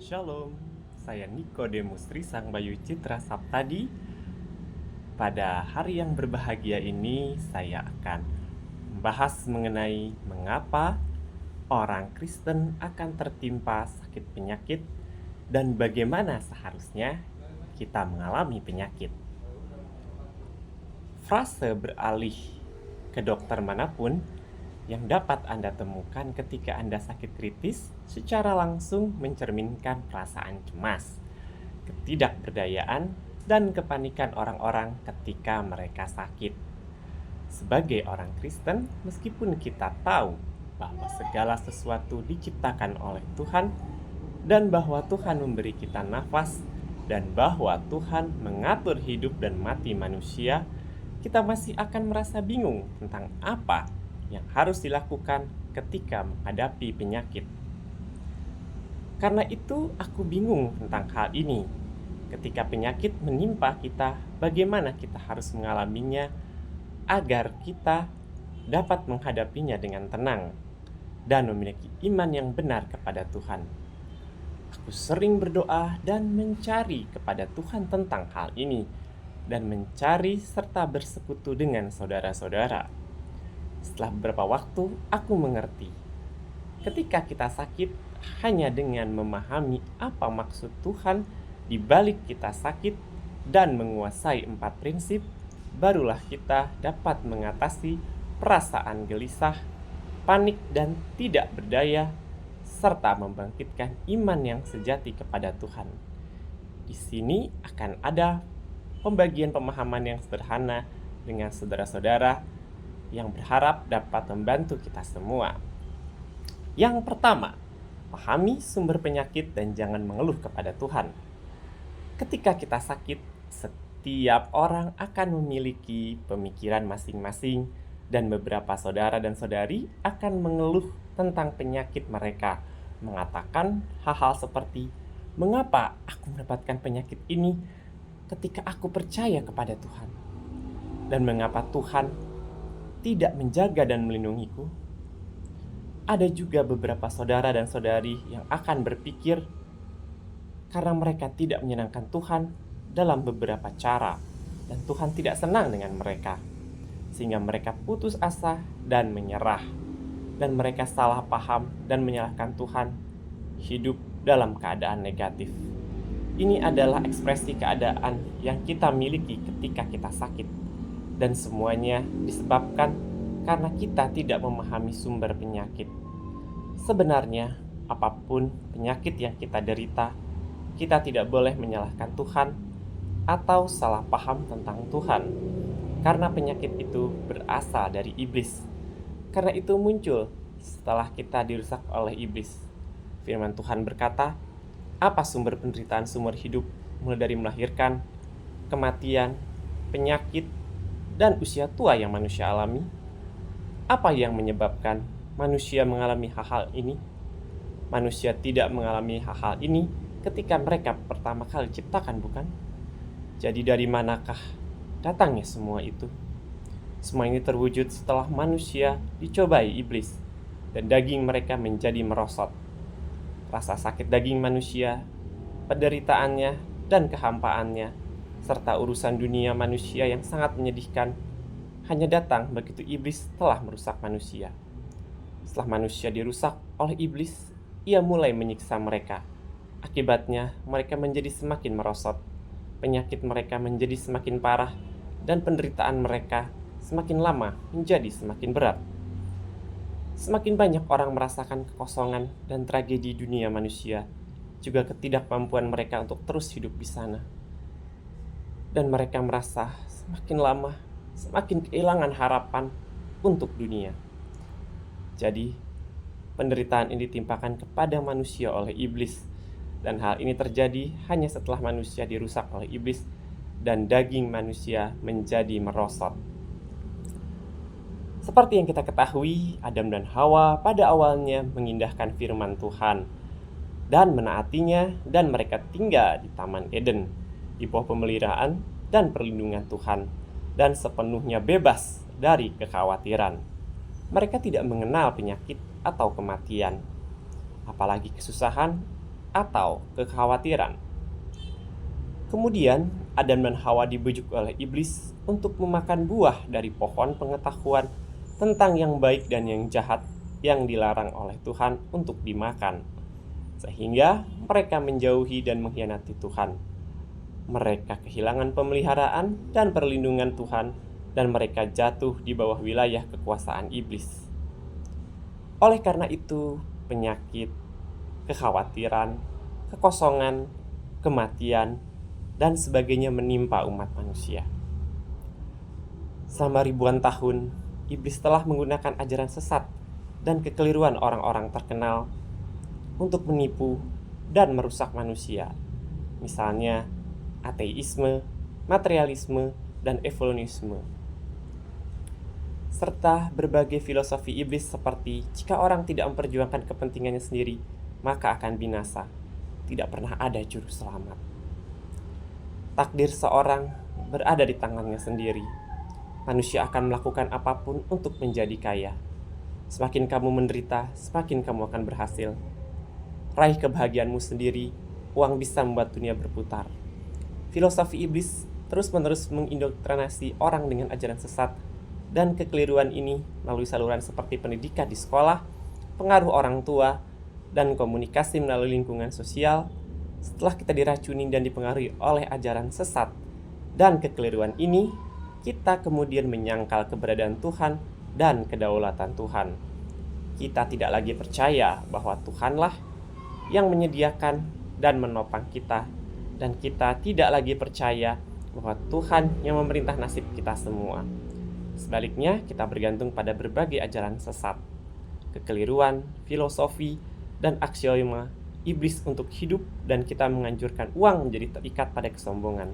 Shalom, saya Nikodemus Trisang Bayu Citra Saptadi. Pada hari yang berbahagia ini, saya akan membahas mengenai mengapa orang Kristen akan tertimpa sakit penyakit dan bagaimana seharusnya kita mengalami penyakit. Frase beralih ke dokter manapun yang dapat Anda temukan ketika Anda sakit kritis secara langsung mencerminkan perasaan cemas, ketidakberdayaan, dan kepanikan orang-orang ketika mereka sakit. Sebagai orang Kristen, meskipun kita tahu bahwa segala sesuatu diciptakan oleh Tuhan dan bahwa Tuhan memberi kita nafas dan bahwa Tuhan mengatur hidup dan mati manusia, kita masih akan merasa bingung tentang apa yang harus dilakukan ketika menghadapi penyakit. Karena itu, aku bingung tentang hal ini. Ketika penyakit menimpa kita, bagaimana kita harus mengalaminya agar kita dapat menghadapinya dengan tenang dan memiliki iman yang benar kepada Tuhan. Aku sering berdoa dan mencari kepada Tuhan tentang hal ini, dan mencari serta bersekutu dengan saudara-saudara. Setelah beberapa waktu, aku mengerti. Ketika kita sakit, hanya dengan memahami apa maksud Tuhan di balik kita sakit dan menguasai 4 prinsip, barulah kita dapat mengatasi perasaan gelisah, panik, dan tidak berdaya, serta membangkitkan iman yang sejati kepada Tuhan. Di sini akan ada pembagian pemahaman yang sederhana dengan saudara-saudara yang berharap dapat membantu kita semua. Yang pertama, pahami sumber penyakit dan jangan mengeluh kepada Tuhan. Ketika kita sakit, setiap orang akan memiliki pemikiran masing-masing, dan beberapa saudara dan saudari akan mengeluh tentang penyakit mereka, mengatakan hal-hal seperti, "Mengapa aku mendapatkan penyakit ini ketika aku percaya kepada Tuhan? Dan mengapa Tuhan tidak menjaga dan melindungiku?" Ada juga beberapa saudara dan saudari yang akan berpikir karena mereka tidak menyenangkan Tuhan dalam beberapa cara, dan Tuhan tidak senang dengan mereka, sehingga mereka putus asa dan menyerah, dan mereka salah paham dan menyalahkan Tuhan, hidup dalam keadaan negatif. Ini adalah ekspresi keadaan yang kita miliki ketika kita sakit, dan semuanya disebabkan karena kita tidak memahami sumber penyakit. Sebenarnya, apapun penyakit yang kita derita, kita tidak boleh menyalahkan Tuhan atau salah paham tentang Tuhan, karena penyakit itu berasal dari iblis. Karena itu muncul setelah kita dirusak oleh iblis. Firman Tuhan berkata, apa sumber penderitaan sumber hidup, mulai dari melahirkan, kematian, penyakit, dan usia tua yang manusia alami? Apa yang menyebabkan manusia mengalami hal-hal ini? Manusia tidak mengalami hal-hal ini ketika mereka pertama kali diciptakan, bukan? Jadi dari manakah datangnya semua itu? Semua ini terwujud setelah manusia dicobai iblis dan daging mereka menjadi merosot. Rasa sakit daging manusia, penderitaannya, dan kehampaannya, serta urusan dunia manusia yang sangat menyedihkan, hanya datang begitu iblis telah merusak manusia. Setelah manusia dirusak oleh iblis, ia mulai menyiksa mereka. Akibatnya, mereka menjadi semakin merosot, penyakit mereka menjadi semakin parah, dan penderitaan mereka semakin lama menjadi semakin berat. Semakin banyak orang merasakan kekosongan dan tragedi dunia manusia, juga ketidakmampuan mereka untuk terus hidup di sana. Dan mereka merasa semakin lama, semakin kehilangan harapan untuk dunia. Jadi, penderitaan ini ditimpakan kepada manusia oleh iblis, dan hal ini terjadi hanya setelah manusia dirusak oleh iblis dan daging manusia menjadi merosot. Seperti yang kita ketahui, Adam dan Hawa pada awalnya mengindahkan firman Tuhan dan menaatinya, dan mereka tinggal di Taman Eden, di bawah pemeliharaan dan perlindungan Tuhan, dan sepenuhnya bebas dari kekhawatiran. Mereka tidak mengenal penyakit atau kematian, apalagi kesusahan atau kekhawatiran. Kemudian, Adam dan Hawa dibujuk oleh iblis untuk memakan buah dari pohon pengetahuan tentang yang baik dan yang jahat yang dilarang oleh Tuhan untuk dimakan, sehingga mereka menjauhi dan mengkhianati Tuhan. Mereka kehilangan pemeliharaan dan perlindungan Tuhan, dan mereka jatuh di bawah wilayah kekuasaan iblis. Oleh karena itu, penyakit, kekhawatiran, kekosongan, kematian, dan sebagainya menimpa umat manusia. Selama ribuan tahun, iblis telah menggunakan ajaran sesat dan kekeliruan orang-orang terkenal untuk menipu dan merusak manusia. Misalnya, ateisme, materialisme, dan evolusionisme. Serta berbagai filosofi iblis seperti jika orang tidak memperjuangkan kepentingannya sendiri, maka akan binasa. Tidak pernah ada juru selamat. Takdir seorang berada di tangannya sendiri. Manusia akan melakukan apapun untuk menjadi kaya. Semakin kamu menderita, semakin kamu akan berhasil. Raih kebahagiaanmu sendiri, uang bisa membuat dunia berputar. Filosofi iblis terus-menerus mengindoktrinasi orang dengan ajaran sesat, dan kekeliruan ini melalui saluran seperti pendidikan di sekolah, pengaruh orang tua, dan komunikasi melalui lingkungan sosial. Setelah kita diracuni dan dipengaruhi oleh ajaran sesat dan kekeliruan ini, kita kemudian menyangkal keberadaan Tuhan dan kedaulatan Tuhan. Kita tidak lagi percaya bahwa Tuhanlah yang menyediakan dan menopang kita, dan kita tidak lagi percaya bahwa Tuhan yang memerintah nasib kita semua. Sebaliknya, kita bergantung pada berbagai ajaran sesat, kekeliruan, filosofi, dan aksioma iblis untuk hidup, dan kita menganjurkan uang menjadi terikat pada kesombongan.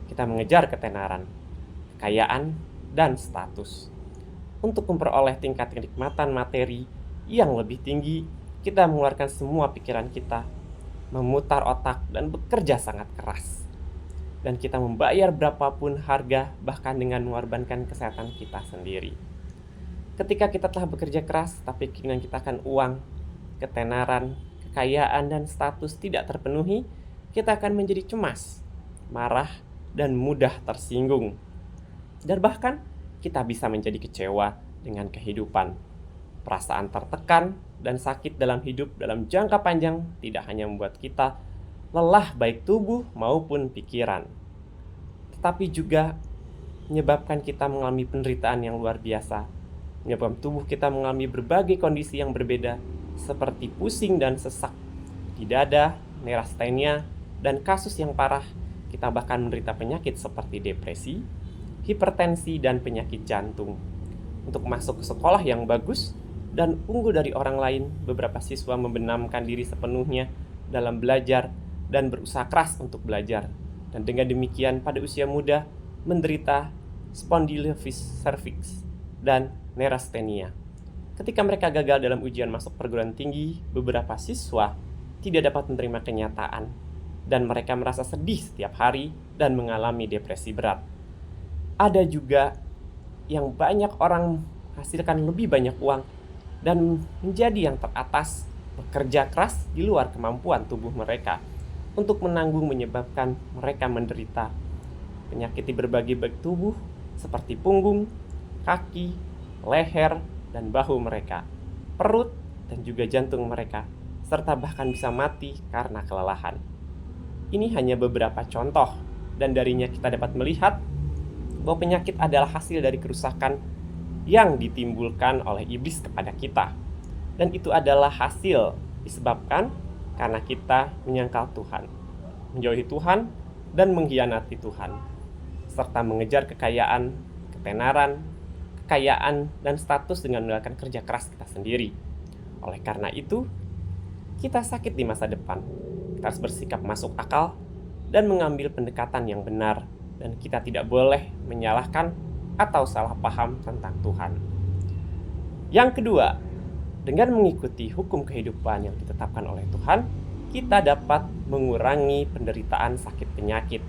Kita mengejar ketenaran, kekayaan, dan status. Untuk memperoleh tingkat kenikmatan materi yang lebih tinggi, kita mengeluarkan semua pikiran kita, memutar otak, dan bekerja sangat keras. Dan kita membayar berapapun harga, bahkan dengan mengorbankan kesehatan kita sendiri. Ketika kita telah bekerja keras, tapi keinginan kita akan uang, ketenaran, kekayaan, dan status tidak terpenuhi, kita akan menjadi cemas, marah, dan mudah tersinggung. Dan bahkan kita bisa menjadi kecewa dengan kehidupan. Perasaan tertekan dan sakit dalam hidup dalam jangka panjang tidak hanya membuat kita lelah baik tubuh maupun pikiran, tetapi juga menyebabkan kita mengalami penderitaan yang luar biasa, menyebabkan tubuh kita mengalami berbagai kondisi yang berbeda, seperti pusing dan sesak di dada, neurastenia, dan kasus yang parah, kita bahkan menderita penyakit seperti depresi, hipertensi, dan penyakit jantung. Untuk masuk ke sekolah yang bagus dan unggul dari orang lain, beberapa siswa membenamkan diri sepenuhnya dalam belajar dan berusaha keras untuk belajar. Dan dengan demikian pada usia muda menderita spondylosis cervix dan neurastenia. Ketika mereka gagal dalam ujian masuk perguruan tinggi, beberapa siswa tidak dapat menerima kenyataan, dan mereka merasa sedih setiap hari dan mengalami depresi berat. Ada juga yang banyak orang hasilkan lebih banyak uang dan menjadi yang teratas, bekerja keras di luar kemampuan tubuh mereka untuk menanggung, menyebabkan mereka menderita penyakit di berbagai bagian tubuh seperti punggung, kaki, leher, dan bahu mereka, perut, dan juga jantung mereka, serta bahkan bisa mati karena kelelahan. Ini hanya beberapa contoh, dan darinya kita dapat melihat bahwa penyakit adalah hasil dari kerusakan yang ditimbulkan oleh iblis kepada kita. Dan itu adalah hasil disebabkan karena kita menyangkal Tuhan, menjauhi Tuhan, dan mengkhianati Tuhan, serta mengejar kekayaan, ketenaran, kekayaan, dan status dengan melakukan kerja keras kita sendiri. Oleh karena itu, kita sakit di masa depan. Kita harus bersikap masuk akal dan mengambil pendekatan yang benar, dan kita tidak boleh menyalahkan atau salah paham tentang Tuhan. Yang kedua, dengan mengikuti hukum kehidupan yang ditetapkan oleh Tuhan, kita dapat mengurangi penderitaan sakit penyakit.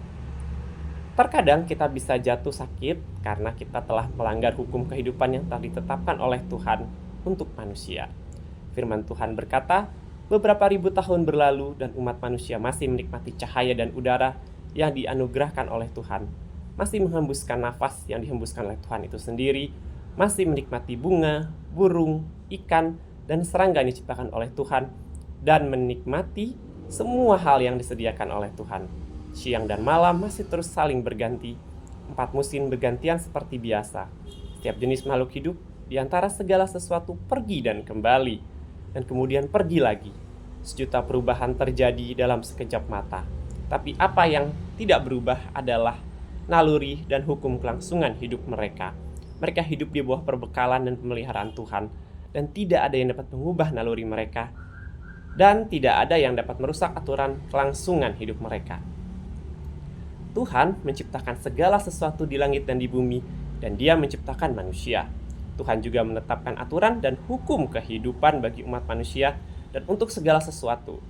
Terkadang kita bisa jatuh sakit karena kita telah melanggar hukum kehidupan yang telah ditetapkan oleh Tuhan untuk manusia. Firman Tuhan berkata, Beberapa ribu tahun berlalu dan umat manusia masih menikmati cahaya dan udara yang dianugerahkan oleh Tuhan, masih menghembuskan nafas yang dihembuskan oleh Tuhan itu sendiri, masih menikmati bunga, burung, ikan, dan serangga yang diciptakan oleh Tuhan, dan menikmati semua hal yang disediakan oleh Tuhan. Siang dan malam masih terus saling berganti, 4 musim bergantian seperti biasa. Setiap jenis makhluk hidup di antara segala sesuatu pergi dan kembali, dan kemudian pergi lagi. Sejuta perubahan terjadi dalam sekejap mata. Tapi apa yang tidak berubah adalah naluri dan hukum kelangsungan hidup mereka. Mereka hidup di bawah perbekalan dan pemeliharaan Tuhan, dan tidak ada yang dapat mengubah naluri mereka, dan tidak ada yang dapat merusak aturan kelangsungan hidup mereka. Tuhan menciptakan segala sesuatu di langit dan di bumi, dan Dia menciptakan manusia. Tuhan juga menetapkan aturan dan hukum kehidupan bagi umat manusia dan untuk segala sesuatu.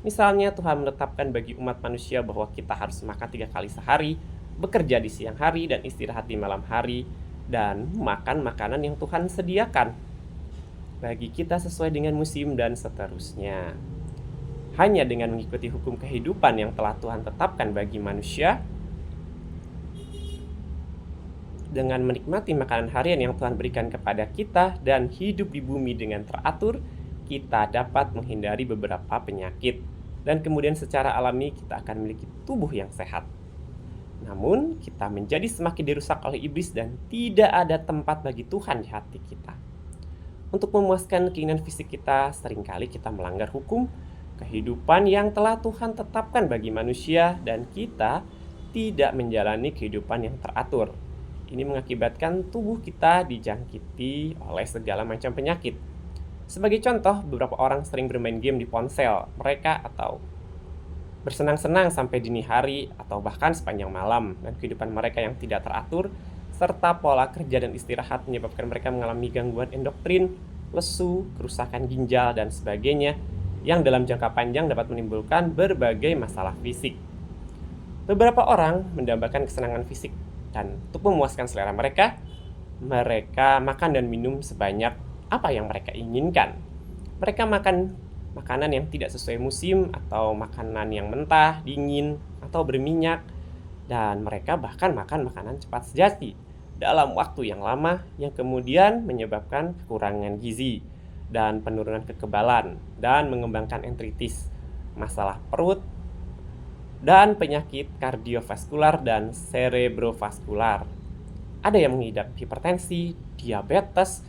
Misalnya Tuhan menetapkan bagi umat manusia bahwa kita harus makan 3 kali sehari, bekerja di siang hari dan istirahat di malam hari, dan makan makanan yang Tuhan sediakan bagi kita sesuai dengan musim dan seterusnya. Hanya dengan mengikuti hukum kehidupan yang telah Tuhan tetapkan bagi manusia, dengan menikmati makanan harian yang Tuhan berikan kepada kita dan hidup di bumi dengan teratur, kita dapat menghindari beberapa penyakit, dan kemudian secara alami kita akan memiliki tubuh yang sehat. Namun, kita menjadi semakin dirusak oleh iblis dan tidak ada tempat bagi Tuhan di hati kita. Untuk memuaskan keinginan fisik kita, seringkali kita melanggar hukum kehidupan yang telah Tuhan tetapkan bagi manusia, dan kita tidak menjalani kehidupan yang teratur. Ini mengakibatkan tubuh kita dijangkiti oleh segala macam penyakit. Sebagai contoh, beberapa orang sering bermain game di ponsel mereka atau bersenang-senang sampai dini hari atau bahkan sepanjang malam, dan kehidupan mereka yang tidak teratur serta pola kerja dan istirahat menyebabkan mereka mengalami gangguan endokrin, lesu, kerusakan ginjal, dan sebagainya yang dalam jangka panjang dapat menimbulkan berbagai masalah fisik. Beberapa orang mendambakan kesenangan fisik, dan untuk memuaskan selera mereka makan dan minum sebanyak apa yang mereka inginkan. Mereka makan makanan yang tidak sesuai musim, atau makanan yang mentah, dingin, atau berminyak, dan mereka bahkan makan makanan cepat saji dalam waktu yang lama yang kemudian menyebabkan kekurangan gizi dan penurunan kekebalan dan mengembangkan enteritis, masalah perut, dan penyakit kardiovaskular dan cerebrovaskular. Ada yang mengidap hipertensi, diabetes,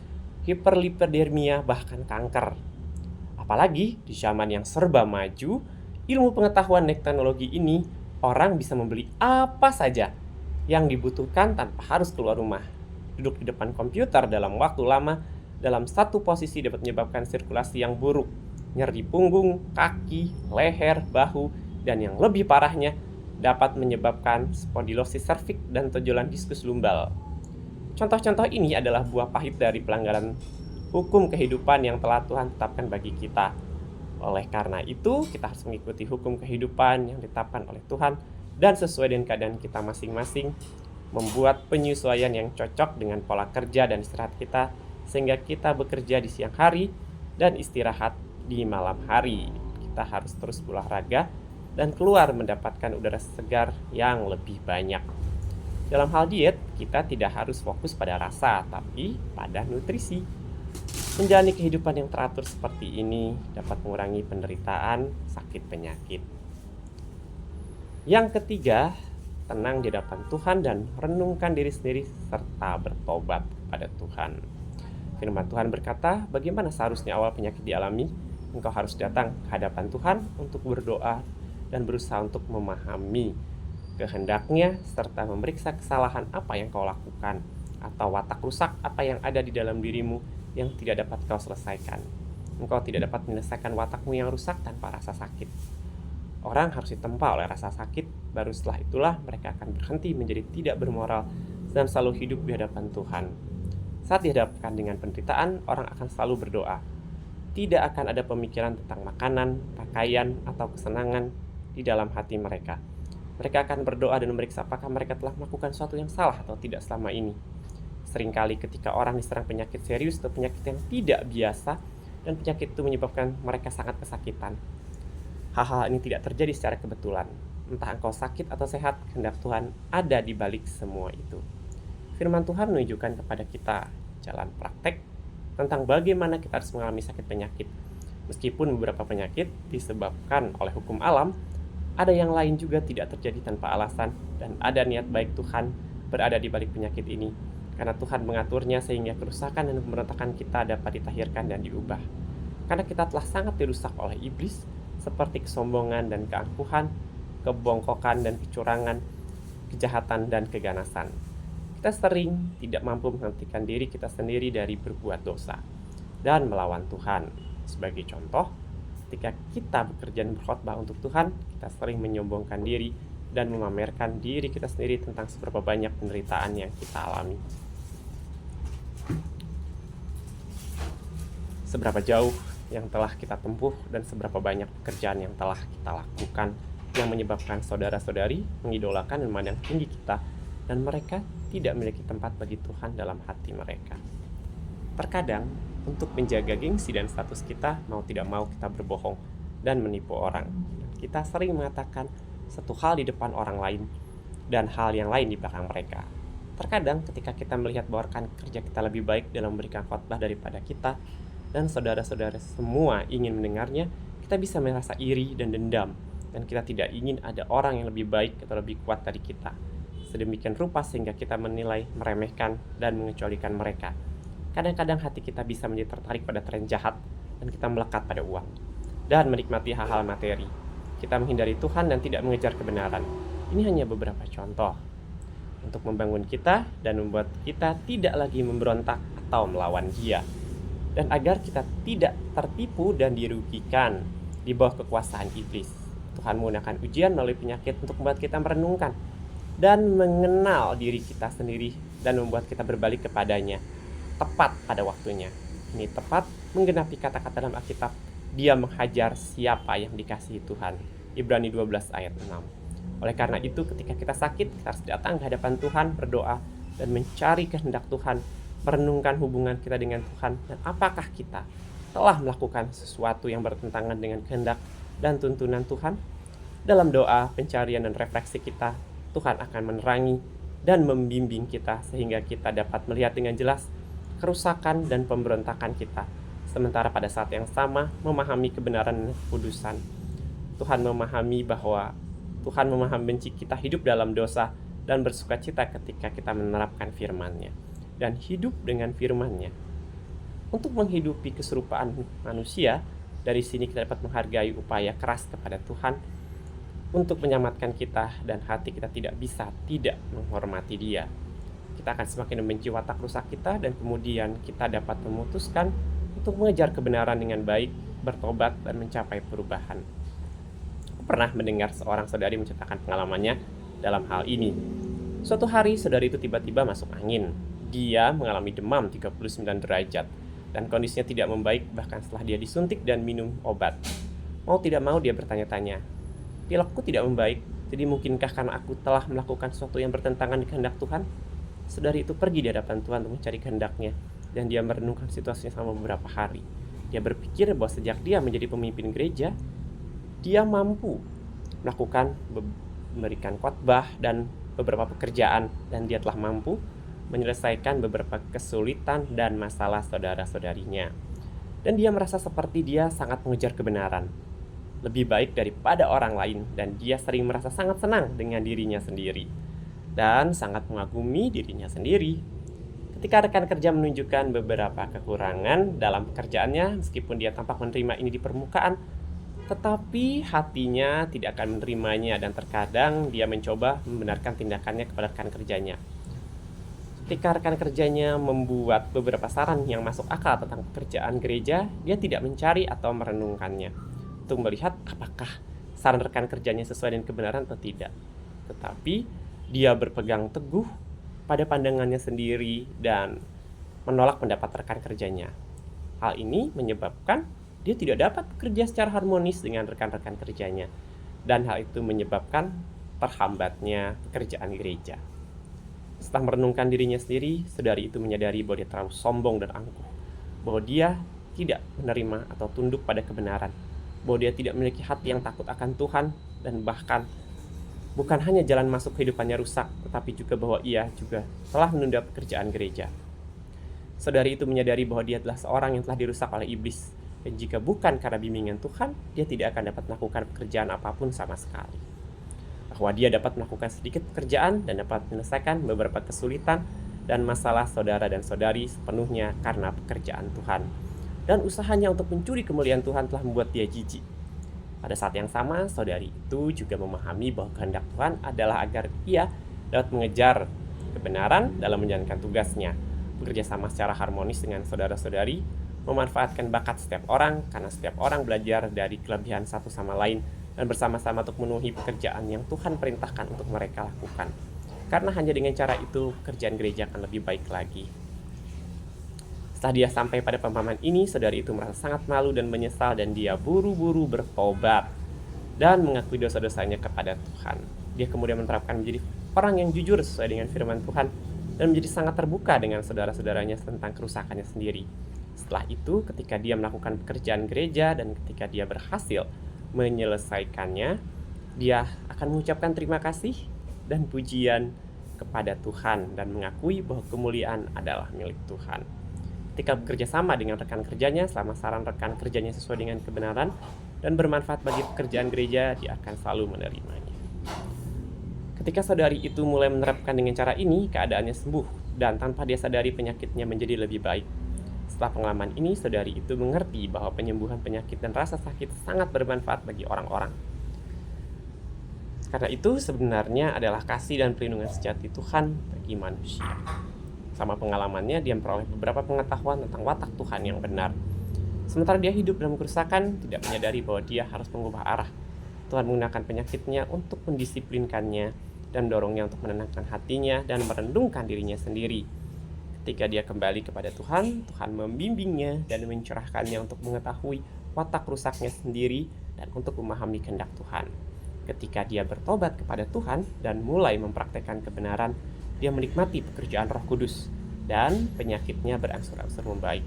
hiperlipidemia, bahkan kanker. Apalagi di zaman yang serba maju, ilmu pengetahuan dan teknologi ini, orang bisa membeli apa saja yang dibutuhkan tanpa harus keluar rumah. Duduk di depan komputer dalam waktu lama dalam satu posisi dapat menyebabkan sirkulasi yang buruk, nyeri punggung, kaki, leher, bahu, dan yang lebih parahnya dapat menyebabkan spondilosis serviks dan tonjolan diskus lumbal. Contoh-contoh ini adalah buah pahit dari pelanggaran hukum kehidupan yang telah Tuhan tetapkan bagi kita. Oleh karena itu, kita harus mengikuti hukum kehidupan yang ditetapkan oleh Tuhan dan sesuai dengan keadaan kita masing-masing, membuat penyesuaian yang cocok dengan pola kerja dan istirahat kita, sehingga kita bekerja di siang hari dan istirahat di malam hari. Kita harus terus berolahraga dan keluar mendapatkan udara segar yang lebih banyak. Dalam hal diet, kita tidak harus fokus pada rasa, tapi pada nutrisi. Menjalani kehidupan yang teratur seperti ini dapat mengurangi penderitaan sakit penyakit. Yang ketiga, tenang di hadapan Tuhan dan renungkan diri sendiri serta bertobat kepada Tuhan. Firman Tuhan berkata, bagaimana seharusnya awal penyakit dialami? Engkau harus datang ke hadapan Tuhan untuk berdoa dan berusaha untuk memahami kehendaknya serta memeriksa kesalahan apa yang kau lakukan atau watak rusak apa yang ada di dalam dirimu yang tidak dapat kau selesaikan. Engkau tidak dapat menyelesaikan watakmu yang rusak tanpa rasa sakit. Orang harus ditempa oleh rasa sakit, baru setelah itulah mereka akan berhenti menjadi tidak bermoral dan selalu hidup di hadapan Tuhan. Saat dihadapkan dengan penderitaan, orang akan selalu berdoa. Tidak akan ada pemikiran tentang makanan, pakaian, atau kesenangan di dalam hati mereka. Mereka akan berdoa dan memeriksa apakah mereka telah melakukan sesuatu yang salah atau tidak selama ini. Seringkali ketika orang diserang penyakit serius atau penyakit yang tidak biasa, dan penyakit itu menyebabkan mereka sangat kesakitan. Hal-hal ini tidak terjadi secara kebetulan. Entah engkau sakit atau sehat, kehendak Tuhan ada di balik semua itu. Firman Tuhan menunjukkan kepada kita jalan praktek tentang bagaimana kita harus mengalami sakit penyakit. Meskipun beberapa penyakit disebabkan oleh hukum alam, ada yang lain juga tidak terjadi tanpa alasan, dan ada niat baik Tuhan berada di balik penyakit ini. Karena Tuhan mengaturnya sehingga kerusakan dan pemberontakan kita dapat ditahirkan dan diubah. Karena kita telah sangat dirusak oleh iblis, seperti kesombongan dan keangkuhan, kebongkokan dan kecurangan, kejahatan dan keganasan. Kita sering tidak mampu menghentikan diri kita sendiri dari berbuat dosa dan melawan Tuhan. Sebagai contoh, ketika kita bekerja dan berkhotbah untuk Tuhan, kita sering menyombongkan diri dan memamerkan diri kita sendiri tentang seberapa banyak penderitaan yang kita alami. Seberapa jauh yang telah kita tempuh dan seberapa banyak pekerjaan yang telah kita lakukan yang menyebabkan saudara-saudari mengidolakan dan memandang tinggi kita, dan mereka tidak memiliki tempat bagi Tuhan dalam hati mereka. Terkadang, untuk menjaga gengsi dan status kita, mau tidak mau kita berbohong dan menipu orang. Kita sering mengatakan satu hal di depan orang lain dan hal yang lain di belakang mereka. Terkadang ketika kita melihat bahwa rekan kerja kita lebih baik dalam memberikan khotbah daripada kita, dan saudara-saudara semua ingin mendengarnya, kita bisa merasa iri dan dendam, dan kita tidak ingin ada orang yang lebih baik atau lebih kuat dari kita. Sedemikian rupa sehingga kita menilai, meremehkan, dan mengecualikan mereka. Kadang-kadang hati kita bisa menjadi tertarik pada tren jahat, dan kita melekat pada uang dan menikmati hal-hal materi. Kita menghindari Tuhan dan tidak mengejar kebenaran. Ini hanya beberapa contoh untuk membangun kita dan membuat kita tidak lagi memberontak atau melawan Dia, dan agar kita tidak tertipu dan dirugikan di bawah kekuasaan iblis. Tuhan menggunakan ujian melalui penyakit untuk membuat kita merenungkan dan mengenal diri kita sendiri dan membuat kita berbalik kepadanya tepat pada waktunya. Ini tepat menggenapi kata-kata dalam Alkitab, Dia menghajar siapa yang dikasihi Tuhan. Ibrani 12 ayat 6. Oleh karena itu, ketika kita sakit, kita harus datang ke hadapan Tuhan, berdoa dan mencari kehendak Tuhan, merenungkan hubungan kita dengan Tuhan, dan apakah kita telah melakukan sesuatu yang bertentangan dengan kehendak dan tuntunan Tuhan. Dalam doa, pencarian dan refleksi kita, Tuhan akan menerangi dan membimbing kita sehingga kita dapat melihat dengan jelas kerusakan dan pemberontakan kita. Sementara pada saat yang sama memahami kebenaran dan kekudusan. Tuhan memahami bahwa Tuhan memahami benci kita hidup dalam dosa dan bersukacita ketika kita menerapkan firman-Nya dan hidup dengan firman-Nya. Untuk menghidupi keserupaan manusia, dari sini kita dapat menghargai upaya keras kepada Tuhan untuk menyelamatkan kita, dan hati kita tidak bisa tidak menghormati Dia. Kita akan semakin membenci watak rusak kita, dan kemudian kita dapat memutuskan untuk mengejar kebenaran dengan baik, bertobat, dan mencapai perubahan. Aku pernah mendengar seorang saudari menceritakan pengalamannya dalam hal ini. Suatu hari saudari itu tiba-tiba masuk angin. Dia mengalami demam 39 derajat, dan kondisinya tidak membaik bahkan setelah dia disuntik dan minum obat. Mau tidak mau dia bertanya-tanya, pilekku tidak membaik, jadi mungkinkah karena aku telah melakukan sesuatu yang bertentangan dengan kehendak Tuhan? Saudari itu pergi di hadapan Tuhan untuk mencari kehendaknya, dan dia merenungkan situasinya selama beberapa hari. Dia berpikir bahwa sejak dia menjadi pemimpin gereja, dia mampu melakukan memberikan khotbah dan beberapa pekerjaan, dan dia telah mampu menyelesaikan beberapa kesulitan dan masalah saudara-saudarinya. Dan dia merasa seperti dia sangat mengejar kebenaran, lebih baik daripada orang lain, dan dia sering merasa sangat senang dengan dirinya sendiri dan sangat mengagumi dirinya sendiri. Ketika rekan kerja menunjukkan beberapa kekurangan dalam pekerjaannya, meskipun dia tampak menerima ini di permukaan, tetapi hatinya tidak akan menerimanya, dan terkadang dia mencoba membenarkan tindakannya kepada rekan kerjanya. Ketika rekan kerjanya membuat beberapa saran yang masuk akal tentang pekerjaan gereja, dia tidak mencari atau merenungkannya untuk melihat apakah saran rekan kerjanya sesuai dengan kebenaran atau tidak. Tetapi dia berpegang teguh pada pandangannya sendiri dan menolak pendapat rekan kerjanya. Hal ini menyebabkan dia tidak dapat bekerja secara harmonis dengan rekan-rekan kerjanya, dan hal itu menyebabkan terhambatnya pekerjaan gereja. Setelah merenungkan dirinya sendiri, saudari itu menyadari bahwa dia terlalu sombong dan angkuh, bahwa dia tidak menerima atau tunduk pada kebenaran, bahwa dia tidak memiliki hati yang takut akan Tuhan, dan bahkan bukan hanya jalan masuk kehidupannya rusak, tetapi juga bahwa ia juga telah menunda pekerjaan gereja. Saudari itu menyadari bahwa dia adalah seorang yang telah dirusak oleh iblis, dan jika bukan karena bimbingan Tuhan, dia tidak akan dapat melakukan pekerjaan apapun sama sekali. Bahwa dia dapat melakukan sedikit pekerjaan dan dapat menyelesaikan beberapa kesulitan dan masalah saudara dan saudari sepenuhnya karena pekerjaan Tuhan. Dan usahanya untuk mencuri kemuliaan Tuhan telah membuat dia jijik. Pada saat yang sama, saudari itu juga memahami bahwa kehendak Tuhan adalah agar ia dapat mengejar kebenaran dalam menjalankan tugasnya, bekerja sama secara harmonis dengan saudara-saudari, memanfaatkan bakat setiap orang karena setiap orang belajar dari kelebihan satu sama lain, dan bersama-sama untuk memenuhi pekerjaan yang Tuhan perintahkan untuk mereka lakukan. Karena hanya dengan cara itu, pekerjaan gereja akan lebih baik lagi. Setelah dia sampai pada pemahaman ini, saudari itu merasa sangat malu dan menyesal, dan dia buru-buru bertobat dan mengakui dosa-dosanya kepada Tuhan. Dia kemudian menerapkan menjadi orang yang jujur sesuai dengan firman Tuhan dan menjadi sangat terbuka dengan saudara-saudaranya tentang kerusakannya sendiri. Setelah itu, ketika dia melakukan pekerjaan gereja dan ketika dia berhasil menyelesaikannya, dia akan mengucapkan terima kasih dan pujian kepada Tuhan dan mengakui bahwa kemuliaan adalah milik Tuhan. Ketika bekerja sama dengan rekan kerjanya, selama saran rekan kerjanya sesuai dengan kebenaran dan bermanfaat bagi pekerjaan gereja, dia akan selalu menerimanya. Ketika saudari itu mulai menerapkan dengan cara ini, keadaannya sembuh dan tanpa dia sadari penyakitnya menjadi lebih baik. Setelah pengalaman ini, saudari itu mengerti bahwa penyembuhan penyakit dan rasa sakit sangat bermanfaat bagi orang-orang. Karena itu sebenarnya adalah kasih dan perlindungan sejati Tuhan bagi manusia. Sama pengalamannya, dia memperoleh beberapa pengetahuan tentang watak Tuhan yang benar. Sementara dia hidup dalam kerusakan, tidak menyadari bahwa dia harus mengubah arah. Tuhan menggunakan penyakitnya untuk mendisiplinkannya dan mendorongnya untuk menenangkan hatinya dan merenungkan dirinya sendiri. Ketika dia kembali kepada Tuhan, Tuhan membimbingnya dan mencerahkannya untuk mengetahui watak rusaknya sendiri dan untuk memahami kehendak Tuhan. Ketika dia bertobat kepada Tuhan dan mulai mempraktekkan kebenaran, dia menikmati pekerjaan Roh Kudus dan penyakitnya berangsur-angsur membaik.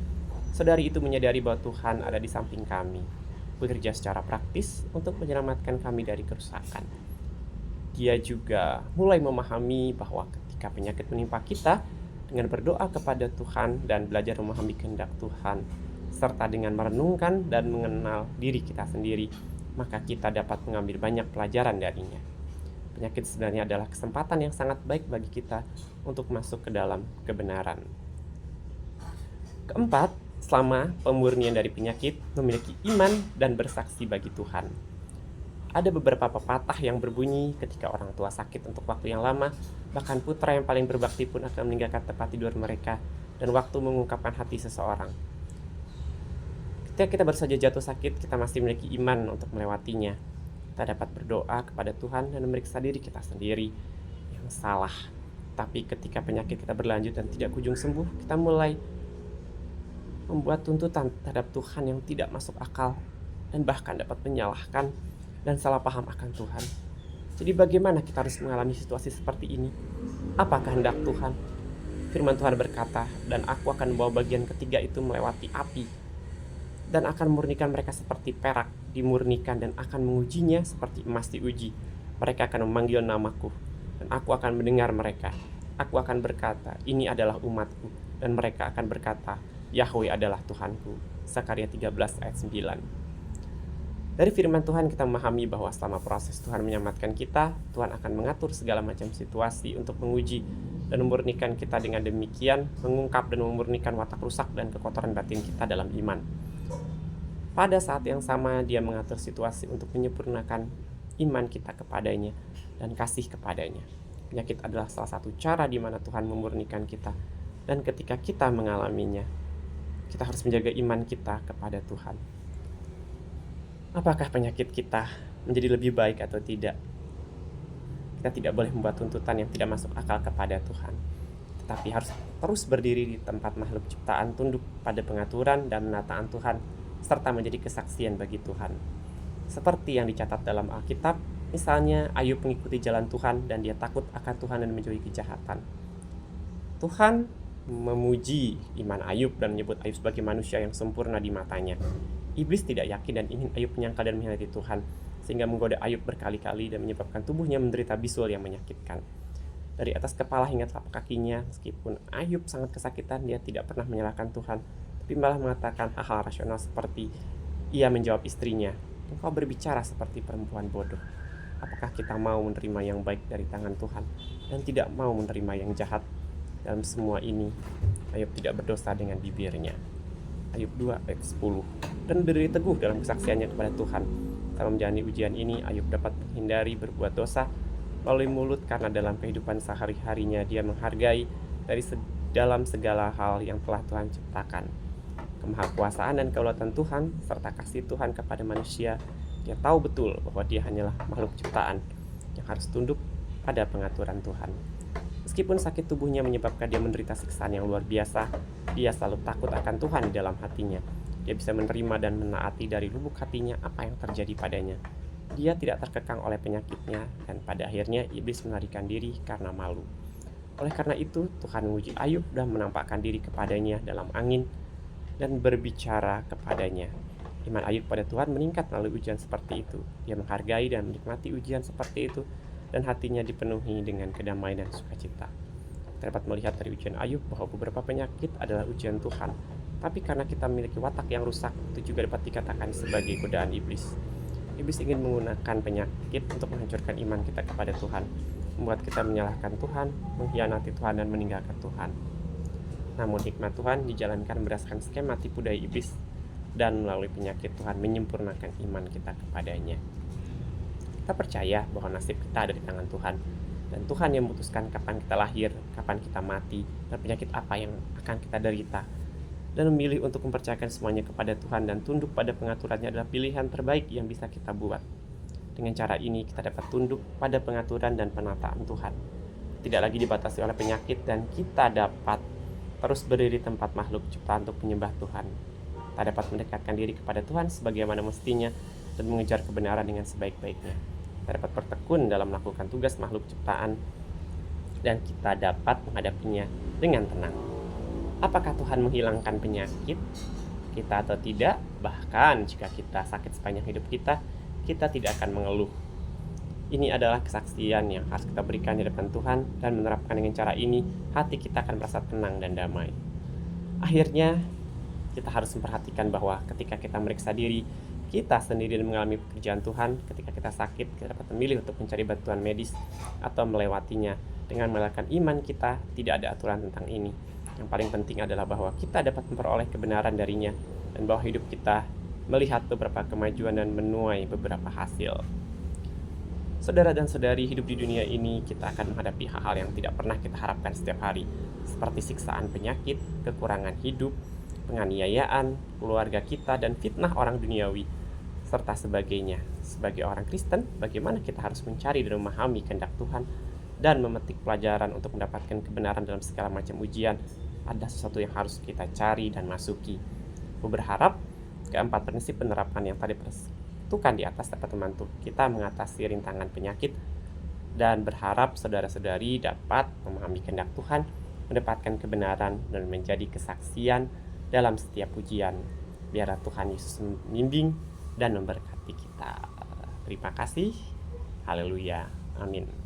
Saudari itu menyadari bahwa Tuhan ada di samping kami, bekerja secara praktis untuk menyelamatkan kami dari kerusakan. Dia juga mulai memahami bahwa ketika penyakit menimpa kita, dengan berdoa kepada Tuhan dan belajar memahami kehendak Tuhan, serta dengan merenungkan dan mengenal diri kita sendiri, maka kita dapat mengambil banyak pelajaran darinya. Penyakit sebenarnya adalah kesempatan yang sangat baik bagi kita untuk masuk ke dalam kebenaran. Keempat, selama pemurnian dari penyakit, memiliki iman dan bersaksi bagi Tuhan. Ada beberapa pepatah yang berbunyi ketika orang tua sakit untuk waktu yang lama, bahkan putra yang paling berbakti pun akan meninggalkan tempat tidur mereka dan waktu mengungkapkan hati seseorang. Ketika kita baru saja jatuh sakit, kita masih memiliki iman untuk melewatinya. Kita dapat berdoa kepada Tuhan dan memeriksa diri kita sendiri yang salah. Tapi ketika penyakit kita berlanjut dan tidak kunjung sembuh, kita mulai membuat tuntutan terhadap Tuhan yang tidak masuk akal dan bahkan dapat menyalahkan dan salah paham akan Tuhan. Jadi bagaimana kita harus mengalami situasi seperti ini? Apa kehendak Tuhan? Firman Tuhan berkata, "Dan aku akan membawa bagian ketiga itu melewati api, dan akan memurnikan mereka seperti perak dimurnikan dan akan mengujinya seperti emas diuji. Mereka akan memanggil namaku dan aku akan mendengar mereka. Aku akan berkata, ini adalah umatku, dan mereka akan berkata, Yahweh adalah Tuhanku." Zakaria 13 ayat 9. Dari firman Tuhan kita memahami bahwa selama proses Tuhan menyelamatkan kita, Tuhan akan mengatur segala macam situasi untuk menguji dan memurnikan kita. Dengan demikian mengungkap dan memurnikan watak rusak dan kekotoran batin kita dalam iman. Pada saat yang sama, dia mengatur situasi untuk menyempurnakan iman kita kepadanya dan kasih kepadanya. Penyakit adalah salah satu cara di mana Tuhan memurnikan kita. Dan ketika kita mengalaminya, kita harus menjaga iman kita kepada Tuhan. Apakah penyakit kita menjadi lebih baik atau tidak? Kita tidak boleh membuat tuntutan yang tidak masuk akal kepada Tuhan, tetapi harus terus berdiri di tempat makhluk ciptaan, tunduk pada pengaturan dan penataan Tuhan, serta menjadi kesaksian bagi Tuhan. Seperti yang dicatat dalam Alkitab, misalnya Ayub mengikuti jalan Tuhan dan dia takut akan Tuhan dan menjauhi kejahatan. Tuhan memuji iman Ayub dan menyebut Ayub sebagai manusia yang sempurna di matanya. Iblis tidak yakin dan ingin Ayub menyangkal dan mengkhianati Tuhan, sehingga menggoda Ayub berkali-kali dan menyebabkan tubuhnya menderita bisul yang menyakitkan. Dari atas kepala hingga telapak kakinya, meskipun Ayub sangat kesakitan, dia tidak pernah menyalahkan Tuhan, tapi malah mengatakan hal-hal rasional seperti ia menjawab istrinya, "Engkau berbicara seperti perempuan bodoh. Apakah kita mau menerima yang baik dari tangan Tuhan dan tidak mau menerima yang jahat? Dalam semua ini, Ayub tidak berdosa dengan bibirnya." Ayub 2 ayat 10. Dan berdiri teguh dalam kesaksiannya kepada Tuhan. Selama menjalani ujian ini, Ayub dapat menghindari berbuat dosa melalui mulut, karena dalam kehidupan sehari-harinya dia menghargai dalam segala hal yang telah Tuhan ciptakan. Kemahakuasaan dan kedaulatan Tuhan serta kasih Tuhan kepada manusia, dia tahu betul bahwa dia hanyalah makhluk ciptaan yang harus tunduk pada pengaturan Tuhan. Meskipun sakit tubuhnya menyebabkan dia menderita siksaan yang luar biasa, dia selalu takut akan Tuhan di dalam hatinya. Dia bisa menerima dan menaati dari lubuk hatinya apa yang terjadi padanya. Dia tidak terkekang oleh penyakitnya, dan pada akhirnya iblis melarikan diri karena malu. Oleh karena itu, Tuhan menguji Ayub dan menampakkan diri kepadanya dalam angin dan berbicara kepadanya. Iman Ayub pada Tuhan meningkat melalui ujian seperti itu. Dia menghargai dan menikmati ujian seperti itu, dan hatinya dipenuhi dengan kedamaian dan sukacita. Dapat melihat dari ujian Ayub bahwa beberapa penyakit adalah ujian Tuhan, tapi karena kita memiliki watak yang rusak, itu juga dapat dikatakan sebagai godaan iblis. Iblis ingin menggunakan penyakit untuk menghancurkan iman kita kepada Tuhan, membuat kita menyalahkan Tuhan, mengkhianati Tuhan, dan meninggalkan Tuhan. Namun hikmat Tuhan dijalankan berdasarkan skema tipu daya iblis, dan melalui penyakit Tuhan menyempurnakan iman kita kepadanya. Kita percaya bahwa nasib kita ada di tangan Tuhan, dan Tuhan yang memutuskan kapan kita lahir, kapan kita mati, dan penyakit apa yang akan kita derita. Dan memilih untuk mempercayakan semuanya kepada Tuhan dan tunduk pada pengaturannya adalah pilihan terbaik yang bisa kita buat. Dengan cara ini kita dapat tunduk pada pengaturan dan penataan Tuhan, tidak lagi dibatasi oleh penyakit, dan kita dapat terus berdiri di tempat makhluk ciptaan untuk menyembah Tuhan. Kita dapat mendekatkan diri kepada Tuhan sebagaimana mestinya dan mengejar kebenaran dengan sebaik-baiknya. Kita dapat bertekun dalam melakukan tugas makhluk ciptaan, dan kita dapat menghadapinya dengan tenang. Apakah Tuhan menghilangkan penyakit kita atau tidak? Bahkan jika kita sakit sepanjang hidup kita tidak akan mengeluh. Ini adalah kesaksian yang harus kita berikan di depan Tuhan, dan menerapkan dengan cara ini, hati kita akan merasa tenang dan damai. Akhirnya, kita harus memperhatikan bahwa ketika kita meriksa diri kita sendiri dan mengalami pekerjaan Tuhan, ketika kita sakit, kita dapat memilih untuk mencari bantuan medis atau melewatinya. Dengan mengandalkan iman kita, tidak ada aturan tentang ini. Yang paling penting adalah bahwa kita dapat memperoleh kebenaran darinya, dan bahwa hidup kita melihat beberapa kemajuan dan menuai beberapa hasil. Saudara dan saudari, hidup di dunia ini kita akan menghadapi hal-hal yang tidak pernah kita harapkan setiap hari, seperti siksaan penyakit, kekurangan hidup, penganiayaan keluarga kita, dan fitnah orang duniawi, serta sebagainya. Sebagai orang Kristen, bagaimana kita harus mencari dan memahami kehendak Tuhan dan memetik pelajaran untuk mendapatkan kebenaran dalam segala macam ujian? Ada sesuatu yang harus kita cari dan masuki. Aku berharap keempat prinsip penerapan yang tadi tentukan di atas dapat membantu kita mengatasi rintangan penyakit, dan berharap saudara-saudari dapat memahami kehendak Tuhan, mendapatkan kebenaran, dan menjadi kesaksian dalam setiap ujian. Biarlah Tuhan Yesus membimbing dan memberkati kita. Terima kasih. Haleluya. Amin.